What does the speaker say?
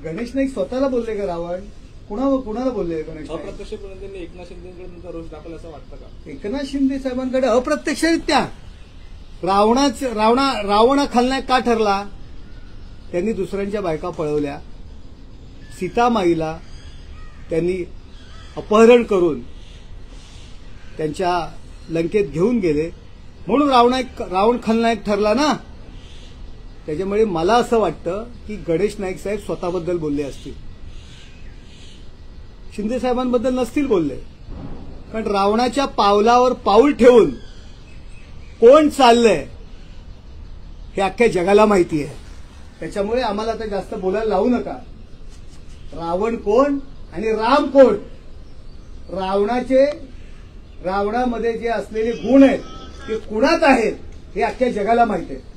गणेश नाईक स्वतःला बोलले का रावण? कुणाला बोलले गणेश नाईक? अप्रत्यक्षपणे त्यांनी एकनाथ शिंदेकडे रोष दाखवला असं वाटतं का? एकनाथ शिंदे साहेबांकडे अप्रत्यक्षरित्या रावण खलनायक का ठरला? त्यांनी दुसऱ्यांच्या बायका पळवल्या, सीतामाईला त्यांनी अपहरण करून त्यांच्या लंकेत घेऊन गेले, म्हणून रावण खलनायक ठरला ना. त्याच्यामुळे मला असं वाटतं की गणेश नाईक साहेब स्वतःबद्दल बोलले असतील, शिंदे साहेबांबद्दल नसतील बोलले. कारण रावणाच्या पावलावर पाऊल ठेवून कोण चाललंय हे अख्ख्या जगाला माहिती आहे. त्याच्यामुळे आम्हाला आता जास्त बोलायला लावू नका. रावण कोण आणि राम कोण? रावणामध्ये जे असलेले गुण आहेत ते कुणात आहेत हे अख्ख्या जगाला माहिती आहे.